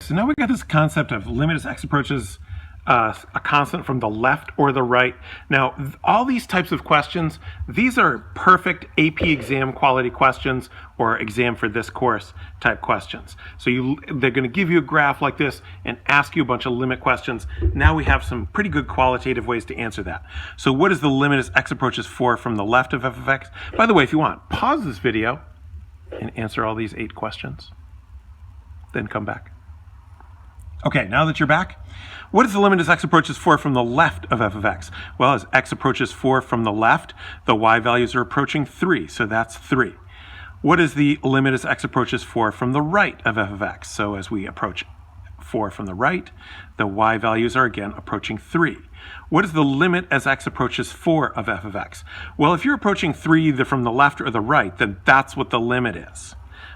So now we got this concept of limit as x approaches a constant from the left or the right. Now, all these types of questions, these are perfect AP exam quality questions or exam for this course type questions. So they're going to give you a graph like this and ask you a bunch of limit questions. Now we have some pretty good qualitative ways to answer that. So what is the limit as x approaches 4 from the left of f of x? By the way, if you want, pause this video and answer all these 8 questions. Then come back. Okay, now that you're back, what is the limit as x approaches 4 from the left of f of x? Well, as x approaches 4 from the left, the y values are approaching 3, so that's 3. What is the limit as x approaches 4 from the right of f of x? So as we approach 4 from the right, the y values are again approaching 3. What is the limit as x approaches 4 of f of x? Well, if you're approaching 3 either from the left or the right, then that's what the limit is.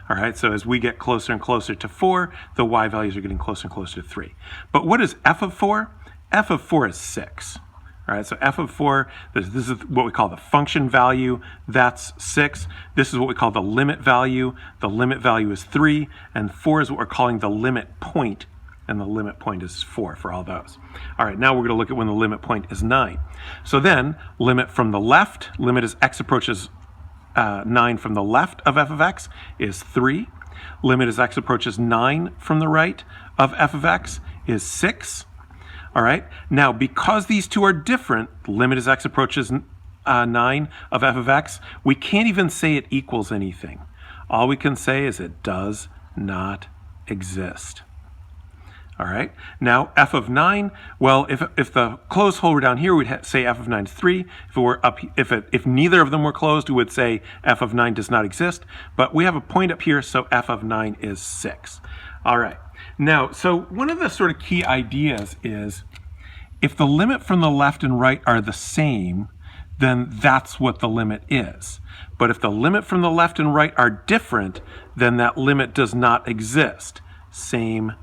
All right, so as we get closer and closer to 4, the y values are getting closer and closer to 3. But what is f of 4? F of 4 is 6. All right, so f of 4, this is what we call the function value. That's 6. This is what we call the limit value. The limit value is 3. And 4 is what we're calling the limit point. And the limit point is 4 for all those. All right, now we're going to look at when the limit point is 9. So then, limit from the left, limit as x approaches 9 from the left of f of x is 3. Limit as x approaches 9 from the right of f of x is 6. All right. Now, because these two are different, limit as x approaches 9 of f of x, we can't even say it equals anything. All we can say is it does not exist. All right. Now, f of 9, well, if the closed hole were down here, we'd say f of 9 is 3. If it were up, if neither of them were closed, we would say f of 9 does not exist. But we have a point up here, so f of 9 is 6. All right. Now, so one of the sort of key ideas is if the limit from the left and right are the same, then that's what the limit is. But if the limit from the left and right are different, then that limit does not exist. Same,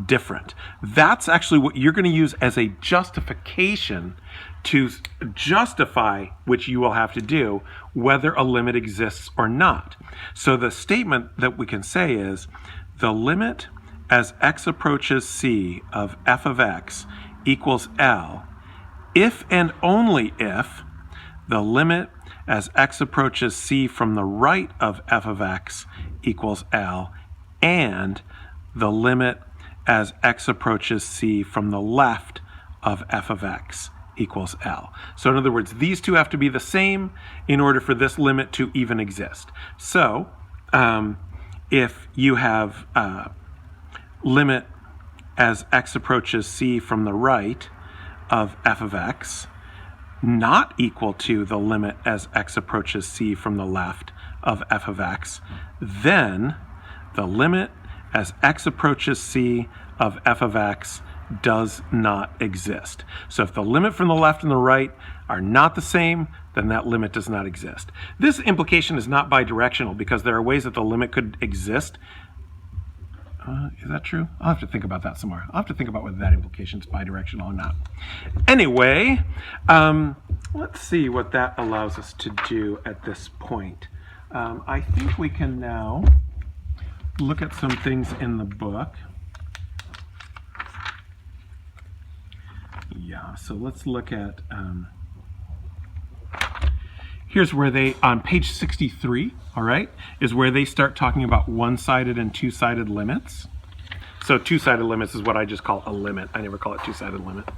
different. That's actually what you're going to use as a justification to justify, which you will have to do, whether a limit exists or not. So the statement that we can say is the limit as x approaches c of f of x equals L if and only if the limit as x approaches c from the right of f of x equals L and the limit as x approaches c from the left of f of x equals L. So in other words, these two have to be the same in order for this limit to even exist. So if you have limit as x approaches c from the right of f of x not equal to the limit as x approaches c from the left of f of x, then the limit as x approaches c of f of x does not exist. So if the limit from the left and the right are not the same, then that limit does not exist. This implication is not bidirectional because there are ways that the limit could exist. Is that true? I'll have to think about that some more. I'll have to think about whether that implication is bidirectional or not. Anyway, let's see what that allows us to do at this point. I think we can now look at some things in the book. Yeah, so let's look at, here's where they, on page 63, all right, is where they start talking about one-sided and two-sided limits. So two-sided limits is what I just call a limit. I never call it two-sided limit.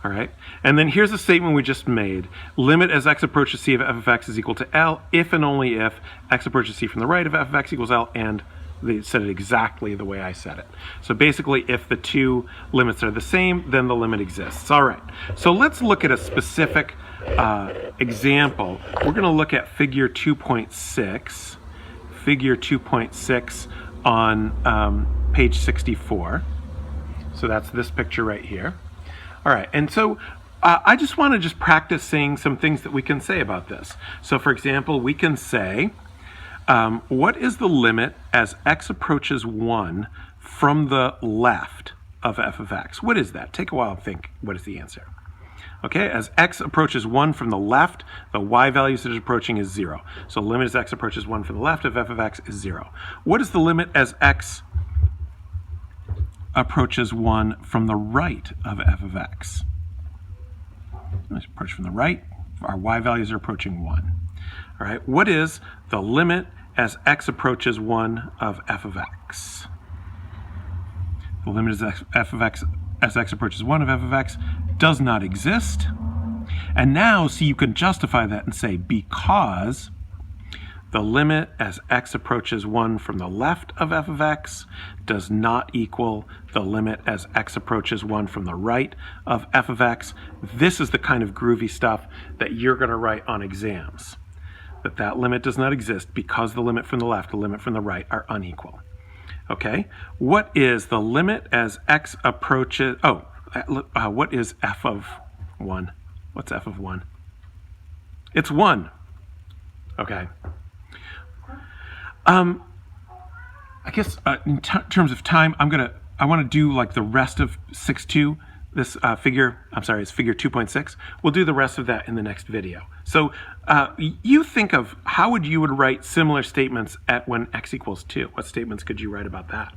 All right, and then here's the statement we just made. Limit as x approaches c of f of x is equal to L if and only if x approaches c from the right of f of x equals L, and they said it exactly the way I said it. So basically, if the two limits are the same, then the limit exists. All right, so let's look at a specific example. We're going to look at figure 2.6, figure 2.6 on page 64. So that's this picture right here. All right, and so I just want to practice saying some things that we can say about this. So for example, we can say, what is the limit as x approaches 1 from the left of f of x? What is that? Take a while and think, what is the answer? Okay, as x approaches 1 from the left, the y values that it's approaching is 0. So limit as x approaches 1 from the left of f of x is 0. What is the limit as x approaches 1 from the right of f of x. Let's approach from the right. Our y values are approaching 1. All right, what is the limit as x approaches 1 of f of x? The limit as f of x as x approaches 1 of f of x does not exist. And now, see, you can justify that and say because the limit as x approaches 1 from the left of f of x does not equal the limit as x approaches 1 from the right of f of x. This is the kind of groovy stuff that you're going to write on exams. That limit does not exist because the limit from the left, the limit from the right are unequal. Okay, what is the limit as x approaches, what is f of 1? What's f of 1? It's 1. Okay. I guess in terms of time, I want to do like the rest of 6.2. This figure, it's figure 2.6. We'll do the rest of that in the next video. So you think of how would you write similar statements at when x equals 2? What statements could you write about that?